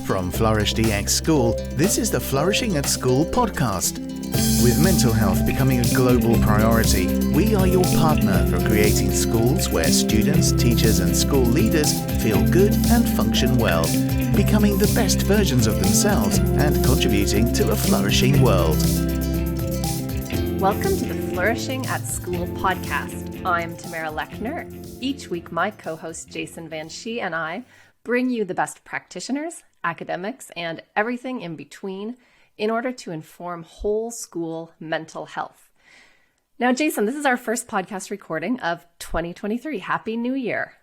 From Flourish DX School, this is the Flourishing at School podcast. With mental health becoming a global priority, we are your partner for creating schools where students, teachers, and school leaders feel good and function well, becoming the best versions of themselves and contributing to a flourishing world. Welcome to the Flourishing at School podcast. I'm Tamara Lechner. Each week, my co-host Jason Van Schie and I bring you the best practitioners, academics, and everything in between in order to inform whole school mental health. Now, Jason, this is our first podcast recording of 2023. Happy New Year.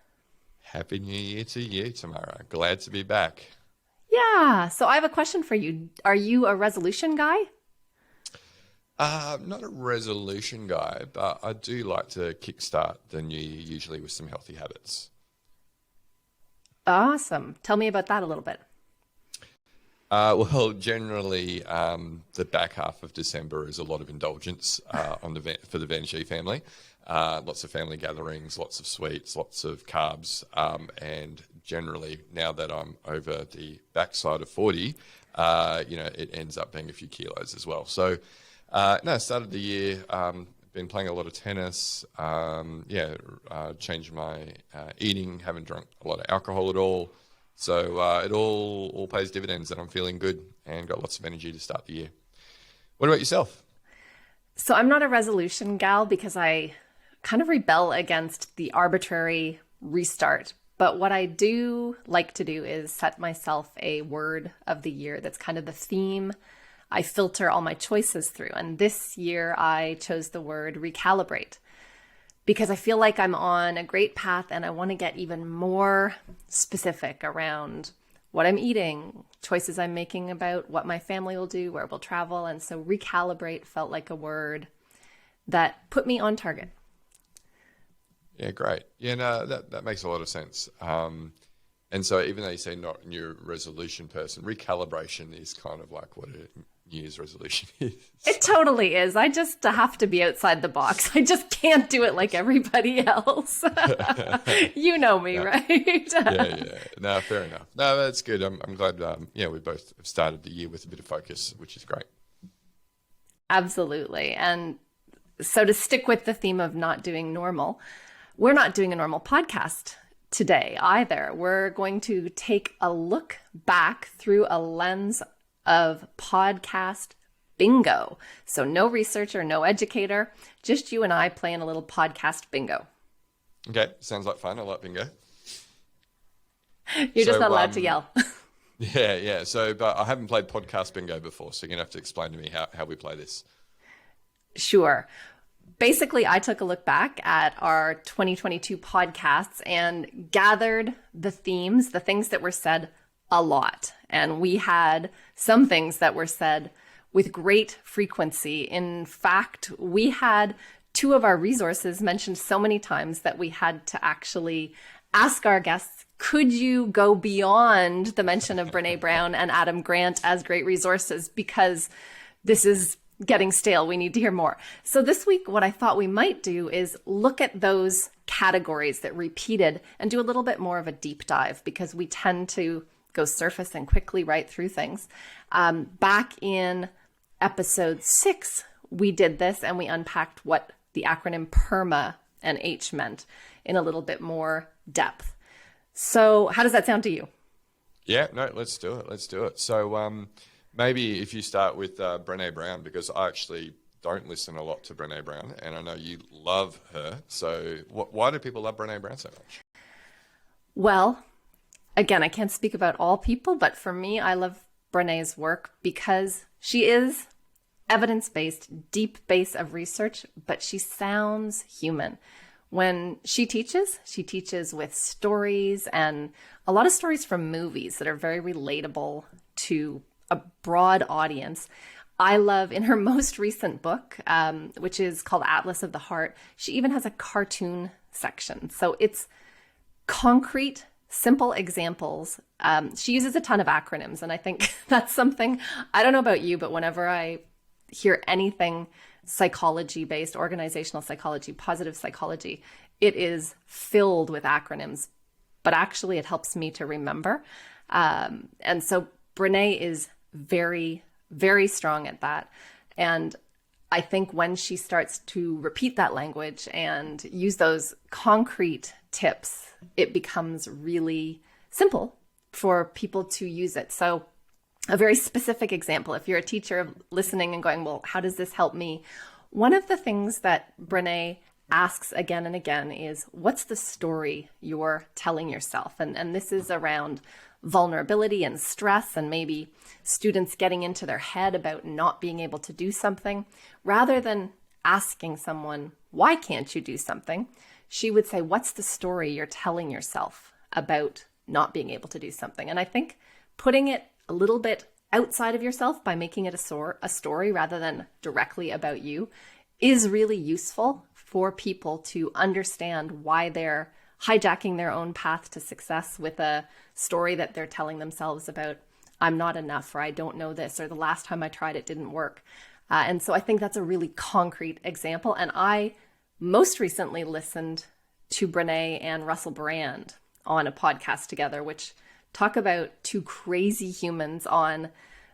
Happy New Year to you, Tamara. Glad to be back. Yeah, so I have a question for you. Are you a resolution guy? I'm not a resolution guy, but I do like to kickstart the new year, usually with some healthy habits. Awesome. Tell me about that a little bit. Well, generally, the back half of December is a lot of indulgence for the Van Schie family. Lots of family gatherings, lots of sweets, lots of carbs, and generally, now that I'm over the backside of 40, it ends up being a few kilos as well. So, started the year. Been playing a lot of tennis. Changed my eating. Haven't drunk a lot of alcohol at all. So it all pays dividends, and I'm feeling good and got lots of energy to start the year. What about yourself? So I'm not a resolution gal because I kind of rebel against the arbitrary restart. But what I do like to do is set myself a word of the year that's kind of the theme I filter all my choices through. And this year I chose the word recalibrate because I feel like I'm on a great path and I want to get even more specific around what I'm eating, choices I'm making about what my family will do, where we'll travel. And so recalibrate felt like a word that put me on target. Yeah, great. Yeah, no, that makes a lot of sense. And so even though you say not a new resolution person, recalibration is kind of like what a New Year's resolution is. It totally is. I just have to be outside the box. I just can't do it like everybody else. You know me, right? Yeah. No, fair enough. No, that's good. I'm glad, we both have started the year with a bit of focus, which is great. Absolutely. And so to stick with the theme of not doing normal, we're not doing a normal podcast today either. We're going to take a look back through a lens of podcast bingo. So no researcher, no educator, just you and I playing a little podcast bingo. Okay, sounds like fun. I like bingo. You're just not allowed to yell. Yeah. So, but I haven't played podcast bingo before, so you're going to have to explain to me how we play this. Sure. Basically, I took a look back at our 2022 podcasts and gathered the themes, the things that were said a lot. And we had some things that were said with great frequency. In fact, we had two of our resources mentioned so many times that we had to actually ask our guests, could you go beyond the mention of Brené Brown and Adam Grant as great resources? Because this is getting stale. We need to hear more. So this week, what I thought we might do is look at those categories that repeated and do a little bit more of a deep dive because we tend to go surface and quickly right through things. Back in episode 6, we did this and we unpacked what the acronym PERMA and H meant in a little bit more depth. So how does that sound to you? Yeah, no, let's do it. So maybe if you start with Brené Brown, because I actually don't listen a lot to Brené Brown and I know you love her. So why do people love Brené Brown so much? Well, again, I can't speak about all people, but for me, I love Brené's work because she is evidence-based, deep base of research, but she sounds human. When she teaches with stories and a lot of stories from movies that are very relatable to a broad audience. I love in her most recent book, which is called Atlas of the Heart, she even has a cartoon section. So it's concrete, simple examples. She uses a ton of acronyms. And I think that's something, I don't know about you, but whenever I hear anything psychology-based, organizational psychology, positive psychology, it is filled with acronyms. but actually it helps me to remember. And so Brene is very, very strong at that. And I think when she starts to repeat that language and use those concrete tips, it becomes really simple for people to use it. So a very specific example, if you're a teacher listening and going, well, how does this help me? One of the things that Brene asks again and again is, what's the story you're telling yourself? And this is around vulnerability and stress, and maybe students getting into their head about not being able to do something. Rather than asking someone, why can't you do something? She would say, what's the story you're telling yourself about not being able to do something? And I think putting it a little bit outside of yourself by making it a story rather than directly about you is really useful for people to understand why they're hijacking their own path to success with a story that they're telling themselves about, I'm not enough, or I don't know this, or the last time I tried it didn't work. And so I think that's a really concrete example. And I most recently listened to Brene and Russell Brand on a podcast together, which talk about two crazy humans on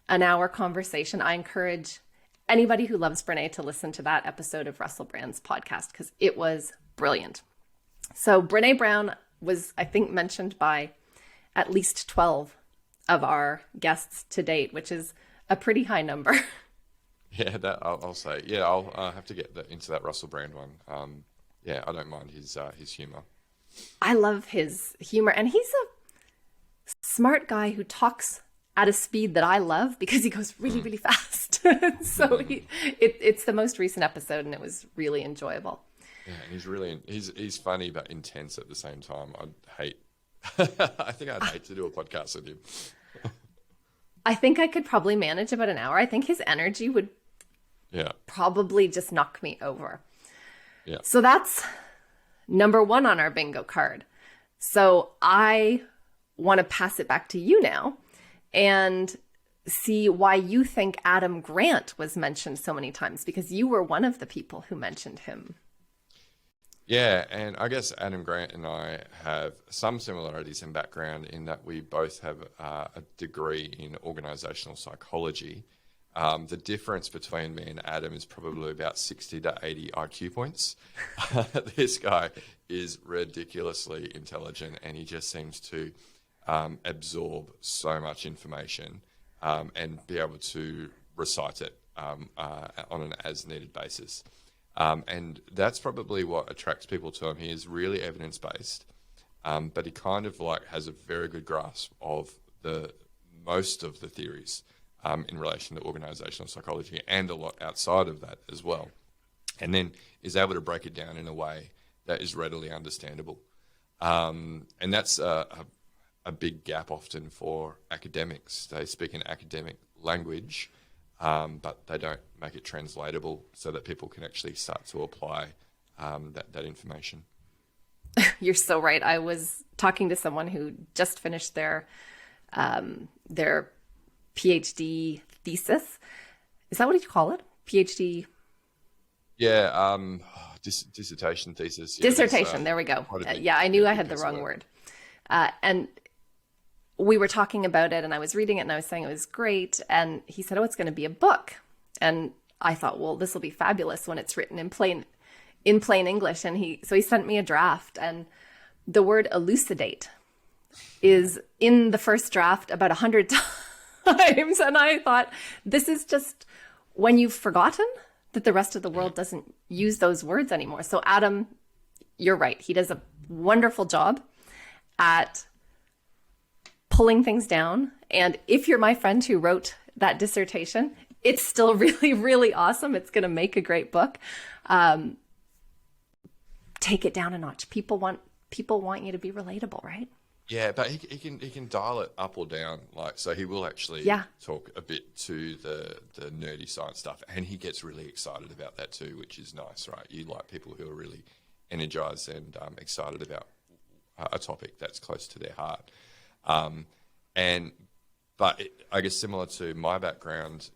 an hour conversation. I encourage anybody who loves Brene to listen to that episode of Russell Brand's podcast because it was brilliant. So Brene Brown was, I think, mentioned by at least 12 of our guests to date, which is a pretty high number. Yeah, that I'll say. Yeah, I'll have to get into that Russell Brand one. Yeah, I don't mind his humor. I love his humor, and he's a smart guy who talks at a speed that I love because he goes really, really fast. So it's the most recent episode, and it was really enjoyable. Yeah, and he's funny but intense at the same time. I think I'd hate to do a podcast with him. I think I could probably manage about an hour. I think his energy would probably just knock me over. Yeah. So that's number one on our bingo card. So I want to pass it back to you now and see why you think Adam Grant was mentioned so many times, because you were one of the people who mentioned him. Yeah, and I guess Adam Grant and I have some similarities in background in that we both have a degree in organizational psychology. The difference between me and Adam is probably about 60 to 80 IQ points. This guy is ridiculously intelligent, and he just seems to absorb so much information and be able to recite it on an as-needed basis. And that's probably what attracts people to him. He is really evidence-based, but he kind of has a very good grasp of most of the theories in relation to organizational psychology, and a lot outside of that as well. And then is able to break it down in a way that is readily understandable. And that's a big gap often for academics. They speak an academic language, but they don't make it translatable so that people can actually start to apply that information. You're so right. I was talking to someone who just finished their PhD thesis. Is that what you call it? PhD? Yeah, dissertation thesis. Yeah, dissertation, there we go. Yeah, I knew I had the wrong word. And we were talking about it, and I was reading it, and I was saying it was great. And he said, oh, it's going to be a book. And I thought, well, this will be fabulous when it's written in plain English. And so he sent me a draft, and the word elucidate is in the first draft about 100 times. And I thought, this is just when you've forgotten that the rest of the world doesn't use those words anymore. So Adam, you're right. He does a wonderful job at pulling things down. And if you're my friend who wrote that dissertation, it's still really, really awesome. It's going to make a great book. Take it down a notch. People want you to be relatable, right? Yeah, but he can dial it up or down. So he will actually talk a bit to the nerdy science stuff, and he gets really excited about that too, which is nice, right? You like people who are really energized and excited about a topic that's close to their heart. But I guess similar to my background,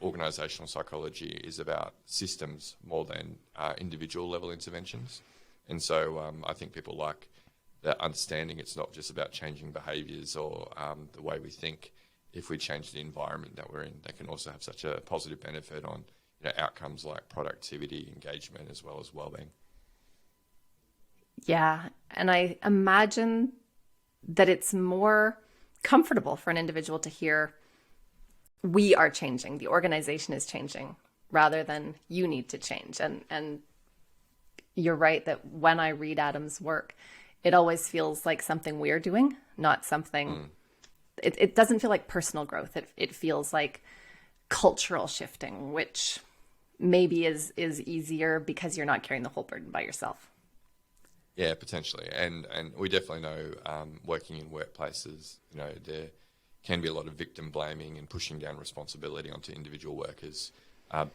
organizational psychology is about systems more than individual level interventions. And so I think people like that understanding it's not just about changing behaviours or the way we think. If we change the environment that we're in, that can also have such a positive benefit on outcomes like productivity, engagement, as well as well-being. Yeah, and I imagine that it's more comfortable for an individual to hear, we are changing, the organization is changing, rather than you need to change. And you're right that when I read Adam's work, it always feels like something we're doing, not something, it doesn't feel like personal growth. It feels like cultural shifting, which maybe is easier because you're not carrying the whole burden by yourself. Yeah, potentially. And we definitely know working in workplaces, there can be a lot of victim blaming and pushing down responsibility onto individual workers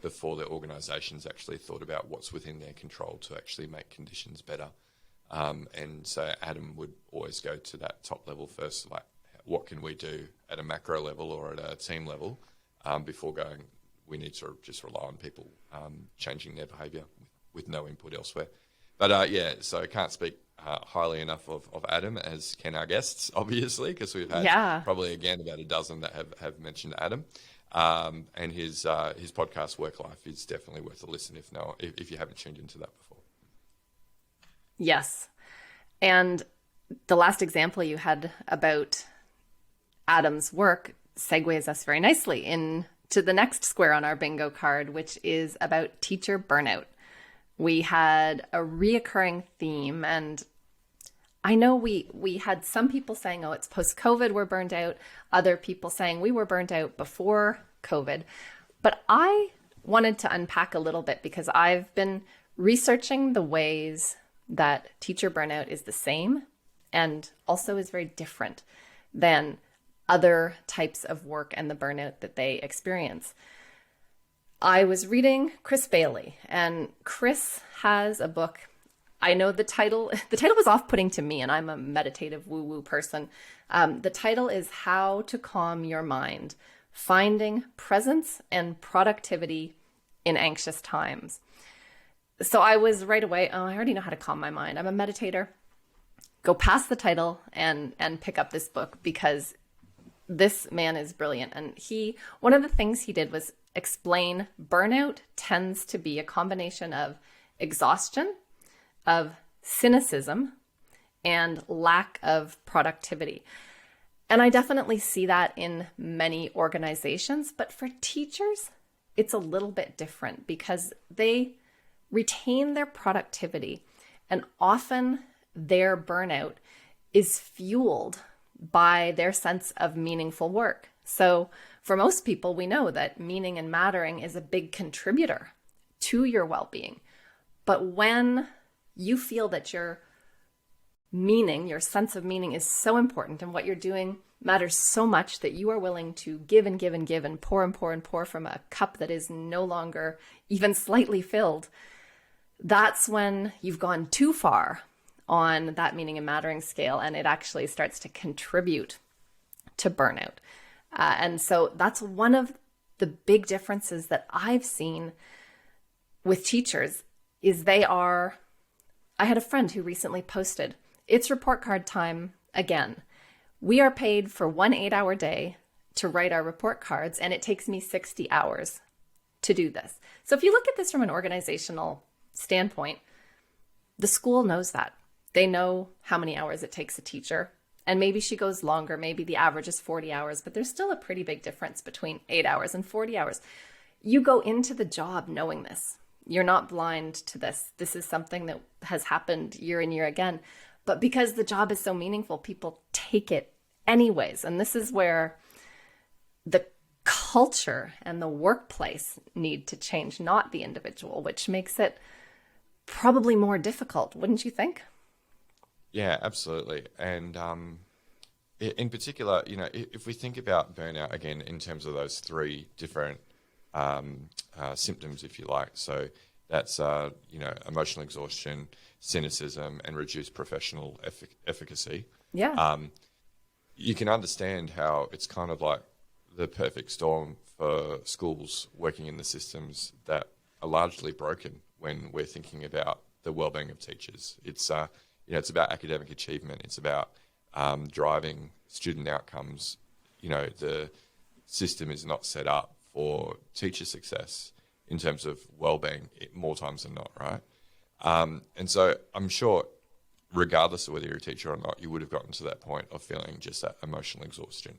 before the organisations actually thought about what's within their control to actually make conditions better. And so Adam would always go to that top level first, like what can we do at a macro level or at a team level before going, we need to just rely on people changing their behaviour with no input elsewhere. But so I can't speak highly enough of Adam, as can our guests, obviously, because we've had probably, again, about a dozen that have mentioned Adam. And his podcast, Work Life, is definitely worth a listen if you haven't tuned into that before. Yes. And the last example you had about Adam's work segues us very nicely into the next square on our bingo card, which is about teacher burnout. We had a reoccurring theme, and I know we had some people saying, oh, it's post-COVID, we're burned out. Other people saying we were burned out before COVID. But I wanted to unpack a little bit because I've been researching the ways that teacher burnout is the same and also is very different than other types of work and the burnout that they experience. I was reading Chris Bailey, and Chris has a book. I know the title was off-putting to me, and I'm a meditative woo-woo person. The title is How to Calm Your Mind, Finding Presence and Productivity in Anxious Times. So I was right away, I already know how to calm my mind. I'm a meditator. Go past the title and pick up this book because this man is brilliant. And one of the things he did was explain burnout tends to be a combination of exhaustion, of cynicism, and lack of productivity. And I definitely see that in many organizations, but for teachers, it's a little bit different because they retain their productivity, and often their burnout is fueled by their sense of meaningful work. So for most people, we know that meaning and mattering is a big contributor to your well-being. But when you feel that your meaning, your sense of meaning is so important and what you're doing matters so much that you are willing to give and give and give and pour and pour and pour from a cup that is no longer even slightly filled, that's when you've gone too far on that meaning and mattering scale, and it actually starts to contribute to burnout. And so that's one of the big differences that I've seen with teachers is I had a friend who recently posted, it's report card time again. We are paid for 1 8-hour day to write our report cards, and it takes me 60 hours to do this. So if you look at this from an organizational standpoint, the school knows that. They know how many hours it takes a teacher. And maybe she goes longer, maybe the average is 40 hours, but there's still a pretty big difference between 8 hours and 40 hours. You go into the job knowing this. You're not blind to this. This is something that has happened year in, year again. But because the job is so meaningful, people take it anyways. And this is where the culture and the workplace need to change, not the individual, which makes it probably more difficult, wouldn't you think? Yeah, absolutely. And in particular, if we think about burnout again in terms of those three different symptoms, if you like, so that's emotional exhaustion, cynicism, and reduced professional efficacy. Yeah. You can understand how it's kind of like the perfect storm for schools working in the systems that are largely broken when we're thinking about the well-being of teachers. it's about academic achievement. It's about driving student outcomes. The system is not set up for teacher success in terms of well-being more times than not, right? And so I'm sure, regardless of whether you're a teacher or not, you would have gotten to that point of feeling just that emotional exhaustion.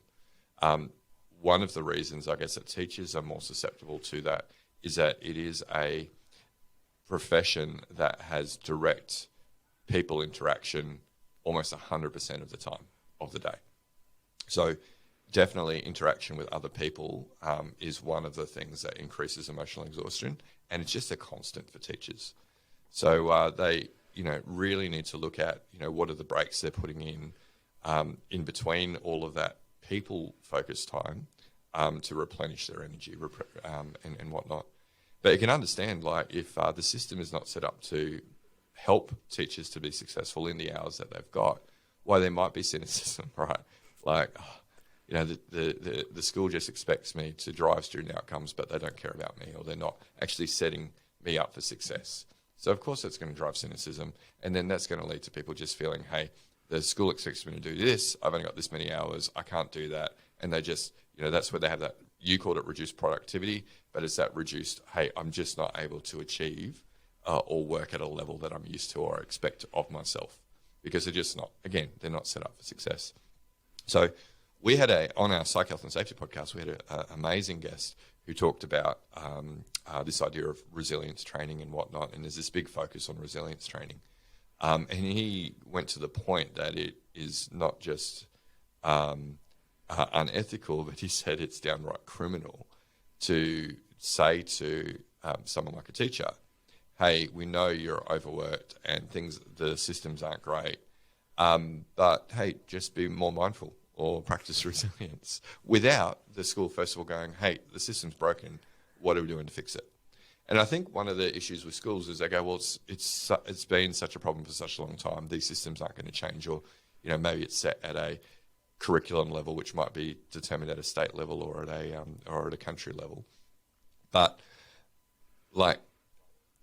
One of the reasons, I guess, that teachers are more susceptible to that is that it is a profession that has direct people interaction almost 100% of the time of the day. So definitely interaction with other people is one of the things that increases emotional exhaustion, and it's just a constant for teachers. So they, really need to look at, what are the breaks they're putting in between all of that people-focused time to replenish their energy and whatnot. But you can understand, if the system is not set up to help teachers to be successful in the hours that they've got, why there might be cynicism, right? The school just expects me to drive student outcomes, but they don't care about me, or they're not actually setting me up for success. So of course that's going to drive cynicism, and then that's going to lead to people just feeling, hey, the school expects me to do this, I've only got this many hours, I can't do that. And they just, that's where they have that, you called it reduced productivity, but it's that reduced, hey, I'm just not able to achieve or work at a level that I'm used to or expect of myself, because they're just not, again, they're not set up for success. So we had on our Psych Health and Safety podcast, we had an amazing guest who talked about this idea of resilience training and whatnot, and there's this big focus on resilience training. And he went to the point that it is not just unethical, but he said it's downright criminal to say to someone like a teacher, hey, we know you're overworked and the systems aren't great, but hey, just be more mindful or practice resilience, without the school first of all going, hey, the system's broken, what are we doing to fix it? And I think one of the issues with schools is they go, well, it's been such a problem for such a long time, these systems aren't going to change, or maybe it's set at a curriculum level, which might be determined at a state level or at a country level. But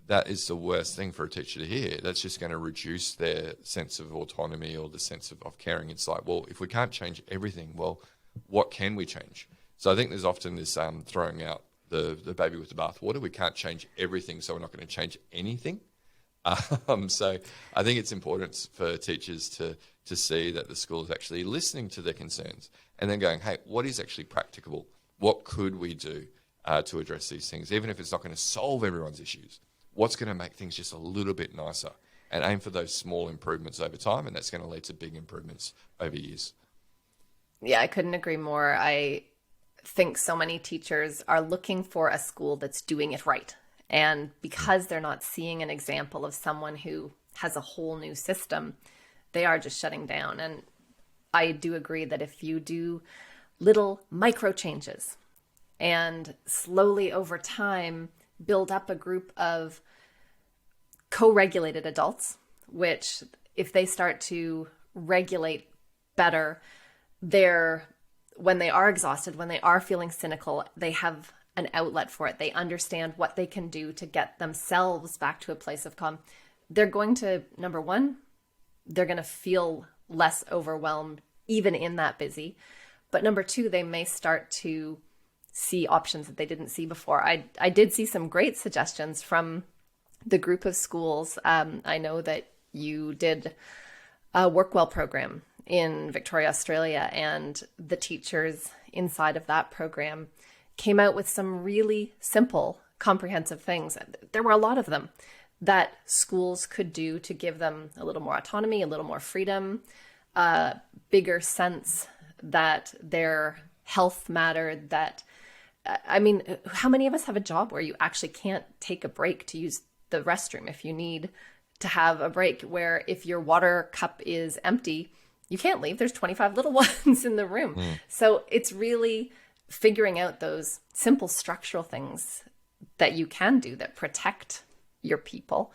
that is the worst thing for a teacher to hear. That's just going to reduce their sense of autonomy or the sense of caring. It's like, well, if we can't change everything, well, what can we change? So I think there's often this throwing out the baby with the bathwater. We can't change everything, so we're not going to change anything. So I think it's important for teachers to see that the school is actually listening to their concerns and then going, hey, what is actually practicable? What could we do to address these things? Even if it's not going to solve everyone's issues, what's going to make things just a little bit nicer? And aim for those small improvements over time, and that's going to lead to big improvements over years. Yeah, I couldn't agree more. I think so many teachers are looking for a school that's doing it right. And because they're not seeing an example of someone who has a whole new system, they are just shutting down. And I do agree that if you do little micro changes and slowly over time build up a group of co-regulated adults, which if they start to regulate better, when they are exhausted, when they are feeling cynical, they have an outlet for it. They understand what they can do to get themselves back to a place of calm. They're going to, number one, they're going to feel less overwhelmed even in that busy. But number two, they may start to see options that they didn't see before. I did see some great suggestions from the group of schools. I know that you did a Work Well program in Victoria, Australia, and the teachers inside of that program came out with some really simple, comprehensive things. There were a lot of them that schools could do to give them a little more autonomy, a little more freedom, a bigger sense that their health mattered, how many of us have a job where you actually can't take a break to use the restroom if you need to have a break, where if your water cup is empty, you can't leave. There's 25 little ones in the room. So it's really figuring out those simple structural things that you can do that protect your people.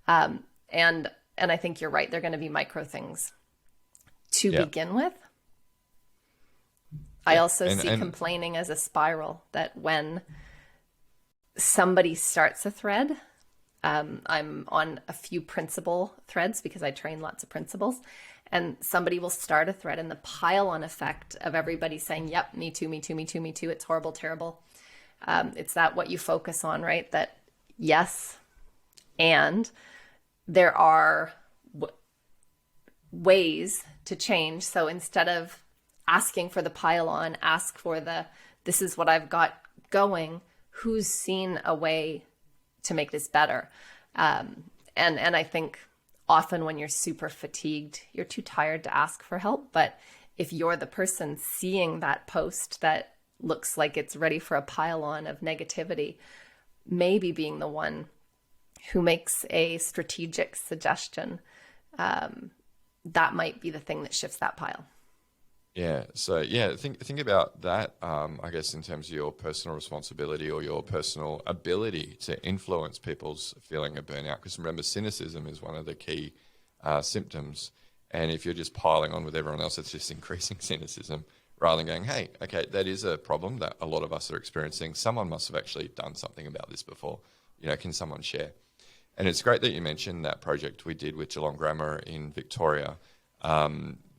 And I think you're right. They're going to be micro things to begin with. I also see complaining as a spiral, that when somebody starts a thread, I'm on a few principal threads because I train lots of principals, and somebody will start a thread, and the pile-on effect of everybody saying, yep, me too, me too, me too, me too, it's horrible, terrible. It's that what you focus on, right? That yes, and there are ways to change. So instead of asking for the pile-on, ask for this is what I've got going. Who's seen a way to make this better? And I think often when you're super fatigued, you're too tired to ask for help. But if you're the person seeing that post that looks like it's ready for a pile-on of negativity, maybe being the one who makes a strategic suggestion, that might be the thing that shifts that pile. Yeah. So yeah, think about that. I guess in terms of your personal responsibility or your personal ability to influence people's feeling of burnout. Because remember, cynicism is one of the key symptoms. And if you're just piling on with everyone else, it's just increasing cynicism rather than going, hey, okay, that is a problem that a lot of us are experiencing. Someone must have actually done something about this before. Can someone share? And it's great that you mentioned that project we did with Geelong Grammar in Victoria.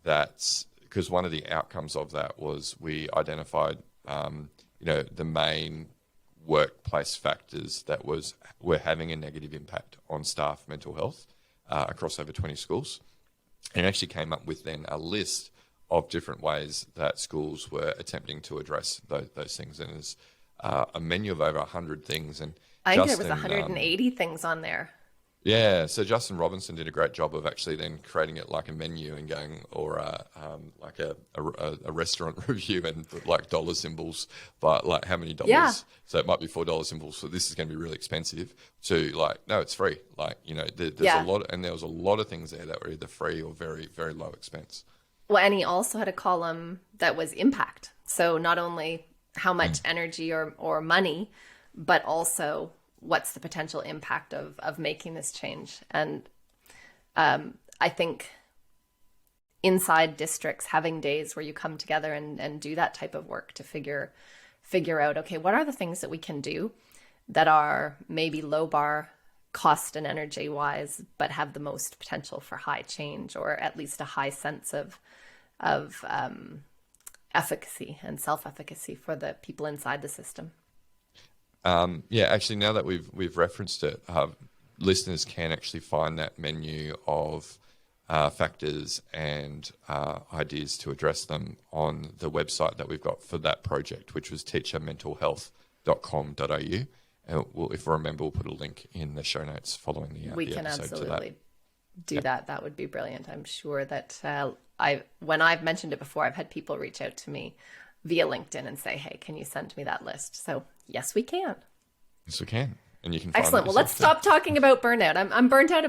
That's because one of the outcomes of that was we identified, the main workplace factors that were having a negative impact on staff mental health across over 20 schools. And actually came up with then a list of different ways that schools were attempting to address those things. And there's a menu of over 100 things. And I think there was 180 things on there. Yeah, so Justin Robinson did a great job of actually then creating it like a menu and going, or like a restaurant review and like dollar symbols, but like how many dollars? Yeah. So it might be $4 symbols. So this is going to be really expensive. To like, no, it's free. Like there's a lot, and there was a lot of things there that were either free or very, very low expense. Well, and he also had a column that was impact. So not only how much energy or money, but also what's the potential impact of making this change. And I think inside districts, having days where you come together and do that type of work to figure out, okay, what are the things that we can do that are maybe low bar cost and energy wise, but have the most potential for high change, or at least a high sense of efficacy and self-efficacy for the people inside the system. Actually, now that we've referenced it, listeners can actually find that menu of factors and ideas to address them on the website that we've got for that project, which was teachermentalhealth.com.au. And if I remember, we'll put a link in the show notes following the episode. We can absolutely do that. That would be brilliant. I'm sure that when I've mentioned it before, I've had people reach out to me via LinkedIn and say, hey, can you send me that list? So yes, we can. Yes, we can. And you can find Excellent. Well, let's stop talking about burnout. I'm burnt out.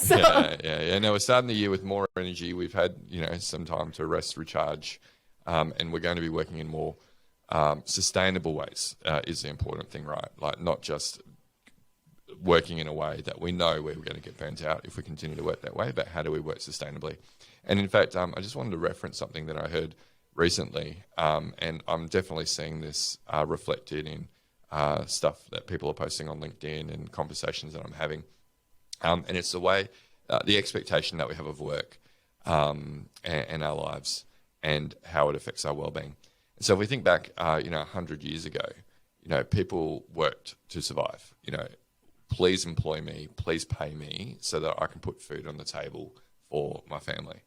So. Yeah. No, we're starting the year with more energy. We've had, some time to rest, recharge, and we're going to be working in more sustainable ways is the important thing, right? Like not just working in a way that we know we're going to get burnt out if we continue to work that way, but how do we work sustainably? And in fact, I just wanted to reference something that I heard recently, and I'm definitely seeing this reflected in stuff that people are posting on LinkedIn and conversations that I'm having. And it's the way, the expectation that we have of work and our lives and how it affects our well-being. And so if we think back, 100 years ago, people worked to survive. Please employ me, please pay me so that I can put food on the table for my family.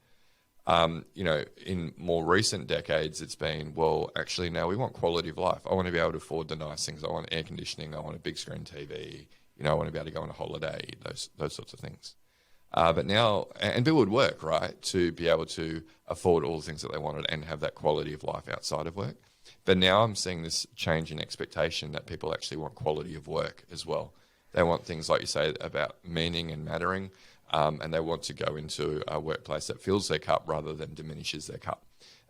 In more recent decades, it's been, well, actually, now we want quality of life. I want to be able to afford the nice things. I want air conditioning. I want a big screen TV. I want to be able to go on a holiday, those sorts of things. But now, and people would work, right, to be able to afford all the things that they wanted and have that quality of life outside of work. But now I'm seeing this change in expectation that people actually want quality of work as well. They want things, like you say, about meaning and mattering. And they want to go into a workplace that fills their cup rather than diminishes their cup.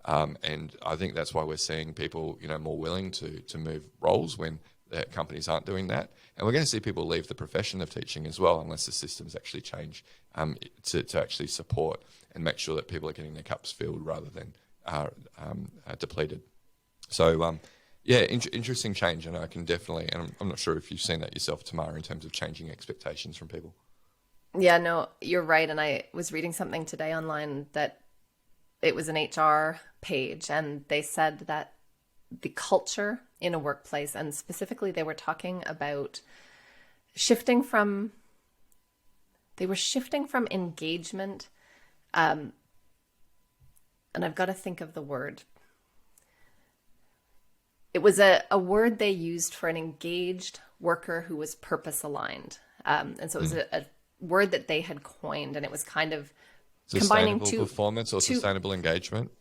And I think that's why we're seeing people, more willing to move roles when their companies aren't doing that. And we're going to see people leave the profession of teaching as well, unless the systems actually change to actually support and make sure that people are getting their cups filled rather than depleted. So, Yeah, interesting change, and I can definitely, and I'm not sure if you've seen that yourself, Tamara, in terms of changing expectations from people. Yeah, no, you're right. And I was reading something today online that it was an HR page, and they said that the culture in a workplace, and specifically they were talking about shifting from, they were shifting from engagement, and I've got to think of the word. It was a word they used for an engaged worker who was purpose aligned. And so it was a word that they had coined, and it was kind of combining Sustainable performance or sustainable engagement.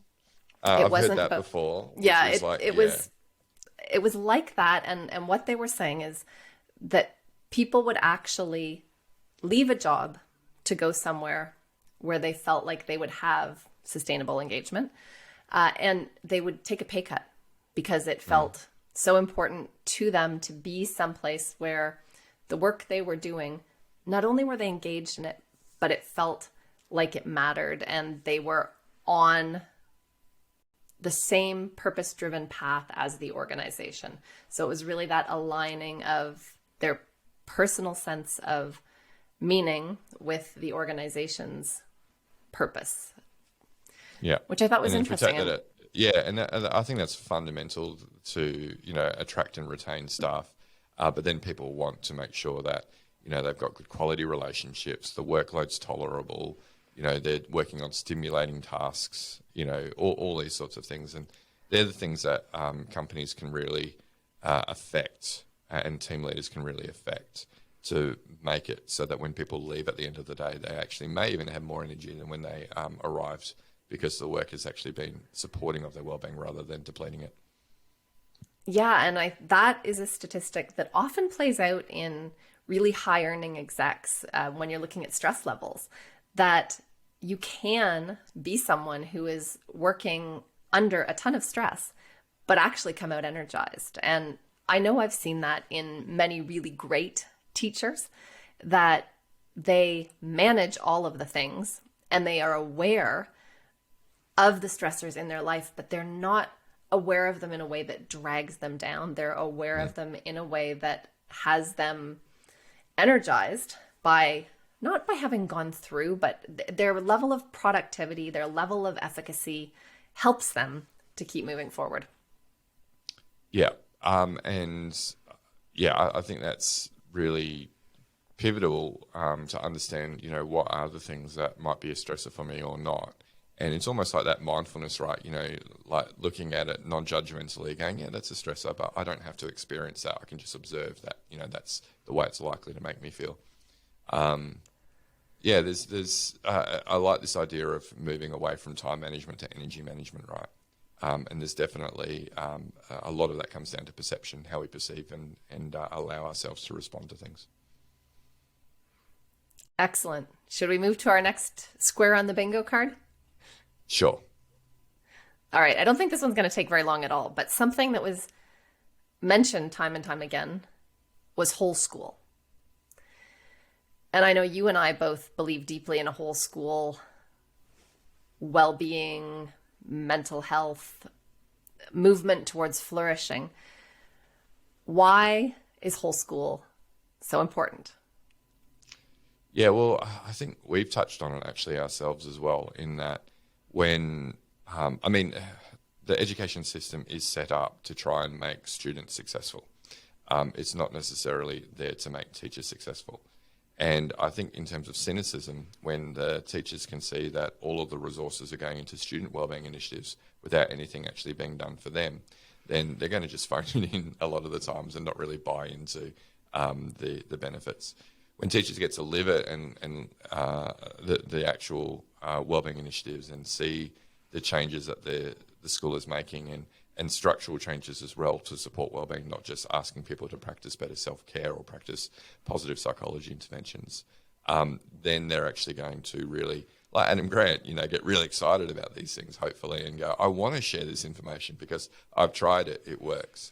It I've wasn't, heard that but before. yeah, Was it was like that. And what they were saying is that people would actually leave a job to go somewhere where they felt like they would have sustainable engagement, and they would take a pay cut because it felt so important to them to be someplace where the work they were doing, not only were they engaged in it, but it felt like it mattered, and they were on the same purpose-driven path as the organization. So it was really that aligning of their personal sense of meaning with the organization's purpose. Yeah, which I thought was and interesting. and I think that's fundamental to attract and retain staff. But then people want to make sure that they've got good quality relationships, the workload's tolerable, they're working on stimulating tasks, all these sorts of things, and they're the things that companies can really affect, and team leaders can really affect to make it so that when people leave at the end of the day, they actually may even have more energy than when they arrived, because the work has actually been supporting of their well-being rather than depleting it. Yeah, and that is a statistic that often plays out in really high earning execs when you're looking at stress levels, that you can be someone who is working under a ton of stress, but actually come out energized. And I know I've seen that in many really great teachers, that they manage all of the things and they are aware of the stressors in their life, but they're not aware of them in a way that drags them down. They're aware of them in a way that has them energized by, not by having gone through, but their level of productivity, their level of efficacy helps them to keep moving forward. Yeah. I think that's really pivotal to understand, what are the things that might be a stressor for me or not. And it's almost like that mindfulness, right? Like looking at it non-judgmentally, going, yeah, that's a stressor, but I don't have to experience that. I can just observe that, that's the way it's likely to make me feel. I like this idea of moving away from time management to energy management, right? And there's definitely a lot of that comes down to perception, how we perceive and allow ourselves to respond to things. Excellent. Should we move to our next square on the bingo card? Sure. All right. I don't think this one's going to take very long at all, but something that was mentioned time and time again was whole school. And I know you and I both believe deeply in a whole school well-being, mental health, movement towards flourishing. Why is whole school so important? Yeah, well, I think we've touched on it actually ourselves as well, in that when, the education system is set up to try and make students successful. It's not necessarily there to make teachers successful. And I think in terms of cynicism, when the teachers can see that all of the resources are going into student wellbeing initiatives without anything actually being done for them, then they're going to just phone it in a lot of the times and not really buy into the benefits. When teachers get to live it and the actual wellbeing initiatives and see the changes that the school is making and structural changes as well to support wellbeing, not just asking people to practice better self-care or practice positive psychology interventions, then they're actually going to really, like Adam Grant, get really excited about these things, hopefully, and go, I want to share this information because I've tried it, it works.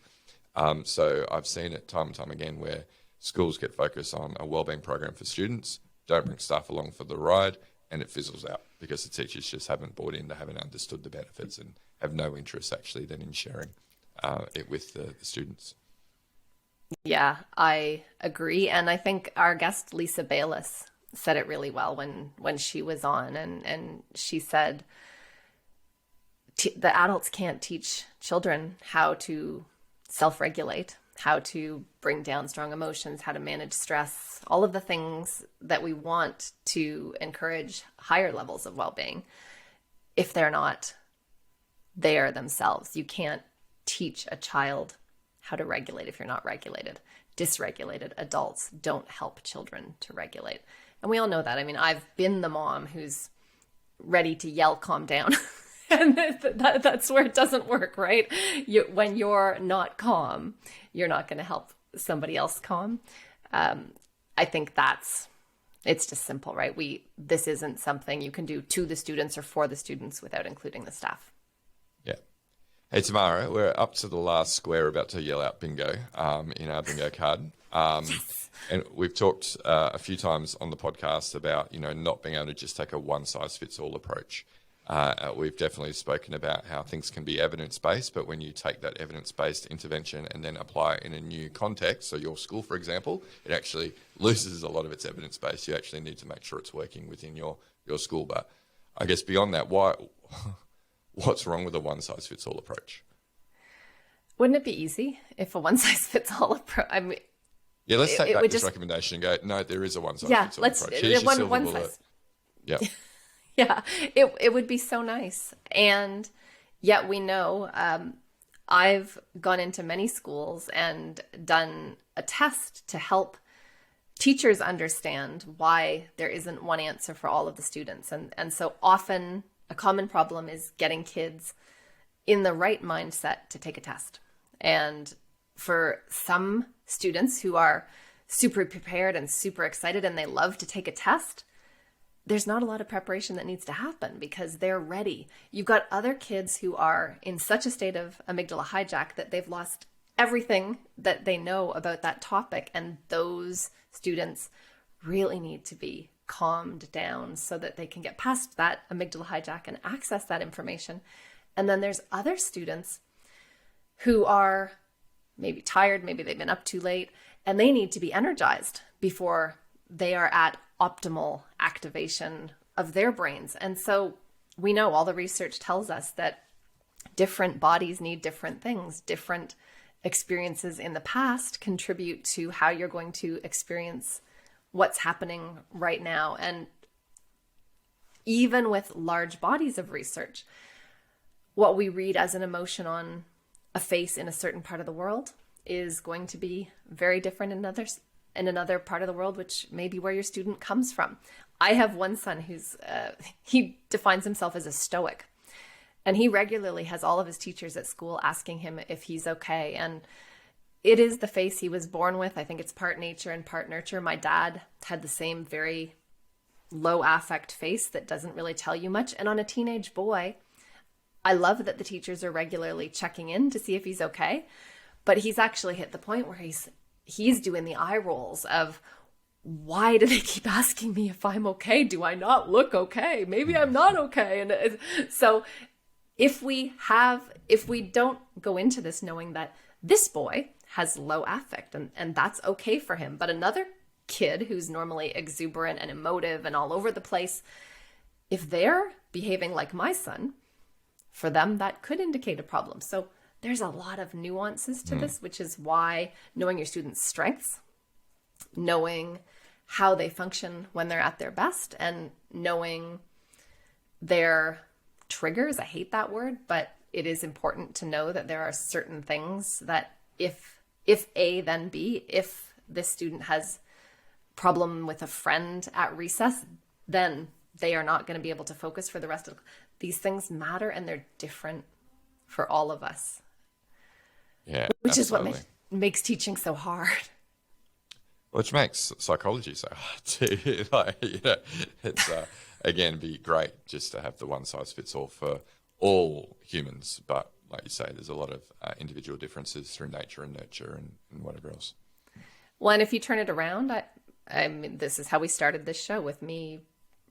So I've seen it time and time again where schools get focused on a wellbeing program for students, don't bring staff along for the ride, and it fizzles out because the teachers just haven't bought in, they haven't understood the benefits and have no interest actually then in sharing with the students. Yeah, I agree. And I think our guest, Lisa Bayless, said it really well when she was on. And she said, the adults can't teach children how to self-regulate, how to bring down strong emotions, how to manage stress, all of the things that we want to encourage higher levels of well-being if they're not there themselves. You can't teach a child how to regulate if you're not regulated. Dysregulated adults don't help children to regulate. And we all know that. I mean, I've been the mom who's ready to yell, calm down. And that's where it doesn't work, right? When you're not calm, you're not going to help somebody else calm. I think it's just simple, right? This isn't something you can do to the students or for the students without including the staff. Yeah. Hey, Tamara, we're up to the last square, about to yell out bingo in our bingo card. Yes. And we've talked a few times on the podcast about, not being able to just take a one-size-fits-all approach. We've definitely spoken about how things can be evidence-based, but when you take that evidence-based intervention and then apply it in a new context, so your school, for example, it actually loses a lot of its evidence-based. You actually need to make sure it's working within your school. But I guess beyond that, what's wrong with a one-size-fits-all approach? Wouldn't it be easy if a one-size-fits-all approach? I mean, yeah, let's take back this recommendation and go, no, there is a one-size-fits-all approach. Here's your silver bullet. Yeah. Yeah, it would be so nice. And yet we know, I've gone into many schools and done a test to help teachers understand why there isn't one answer for all of the students. And so often a common problem is getting kids in the right mindset to take a test. And for some students who are super prepared and super excited and they love to take a test, there's not a lot of preparation that needs to happen because they're ready. You've got other kids who are in such a state of amygdala hijack that they've lost everything that they know about that topic. And those students really need to be calmed down so that they can get past that amygdala hijack and access that information. And then there's other students who are maybe tired, maybe they've been up too late, and they need to be energized before they are at optimal activation of their brains. And so we know all the research tells us that different bodies need different things. Different experiences in the past contribute to how you're going to experience what's happening right now. And even with large bodies of research, what we read as an emotion on a face in a certain part of the world is going to be very different in another part of the world, which may be where your student comes from. I have one son who's, he defines himself as a stoic, and he regularly has all of his teachers at school asking him if he's okay. And it is the face he was born with. I think it's part nature and part nurture. My dad had the same very low affect face that doesn't really tell you much. And on a teenage boy, I love that the teachers are regularly checking in to see if he's okay, but he's actually hit the point where he's doing the eye rolls of, why do they keep asking me if I'm okay? Do I not look okay? Maybe I'm not okay. And so if we don't go into this knowing that this boy has low affect and that's okay for him, but another kid who's normally exuberant and emotive and all over the place, if they're behaving like my son, for them, that could indicate a problem. So there's a lot of nuances to this, which is why knowing your students' strengths, knowing how they function when they're at their best, and knowing their triggers. I hate that word, but it is important to know that there are certain things that if A, then B, if this student has problem with a friend at recess, then they are not going to be able to focus for the rest of these things matter, and they're different for all of us. Yeah, which absolutely. is what makes teaching so hard. Which makes psychology so hard too. It's again, be great just to have the one size fits all for all humans, but like you say, there's a lot of individual differences through nature and nurture and whatever else. Well, and if you turn it around, I mean, this is how we started this show, with me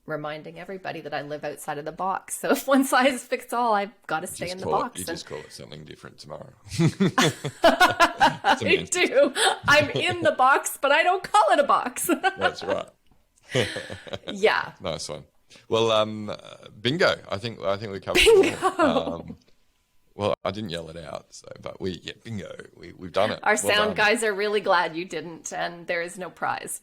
reminding everybody that I live outside of the box. So if one size fits all, I've got to stay in the box. You just call it something different tomorrow. I do. I'm in the box, but I don't call it a box. That's right. Yeah. Nice one. Well, bingo. I think we covered Bingo. it all. Well, I didn't yell it out, but bingo. We've done it. Our sound guys are really glad you didn't, and there is no prize.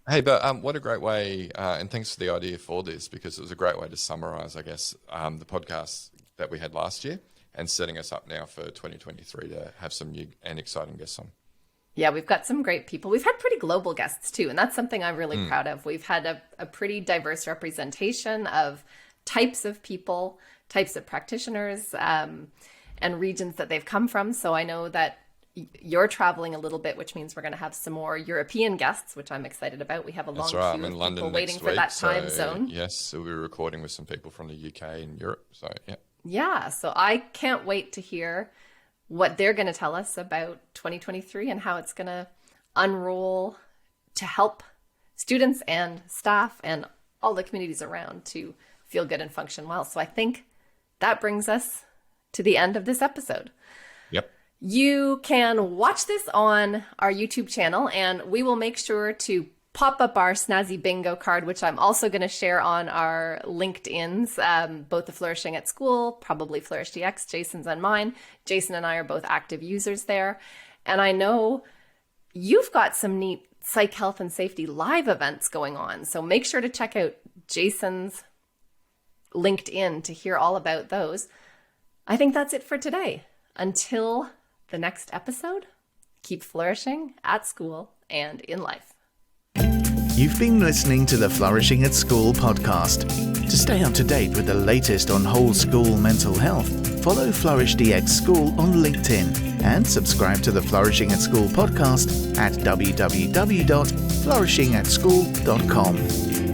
Hey, but what a great way, and thanks for the idea for this, because it was a great way to summarize, I guess, the podcast that we had last year and setting us up now for 2023 to have some new and exciting guests on. Yeah, we've got some great people. We've had pretty global guests too, and that's something I'm really proud of. We've had a pretty diverse representation of types of people, types of practitioners, and regions that they've come from. So I know that you're traveling a little bit, which means we're going to have some more European guests, which I'm excited about. We have a long queue I'm in of London people waiting next for week, that time zone. Yes, so we're recording with some people from the UK and Europe. So yeah. Yeah, so I can't wait to hear what they're going to tell us about 2023 and how it's going to unroll to help students and staff and all the communities around to feel good and function well. So I think that brings us to the end of this episode. Yep. You can watch this on our YouTube channel, and we will make sure to pop up our snazzy bingo card, which I'm also going to share on our LinkedIns, both the Flourishing at School, probably Flourish DX, Jason's and mine. Jason and I are both active users there. And I know you've got some neat psych health and safety live events going on. So make sure to check out Jason's LinkedIn to hear all about those. I think that's it for today. Until the next episode, keep flourishing at school and in life. You've been listening to the Flourishing at School podcast. To stay up to date with the latest on whole school mental health, follow Flourish DX School on LinkedIn and subscribe to the Flourishing at School podcast at www.flourishingatschool.com.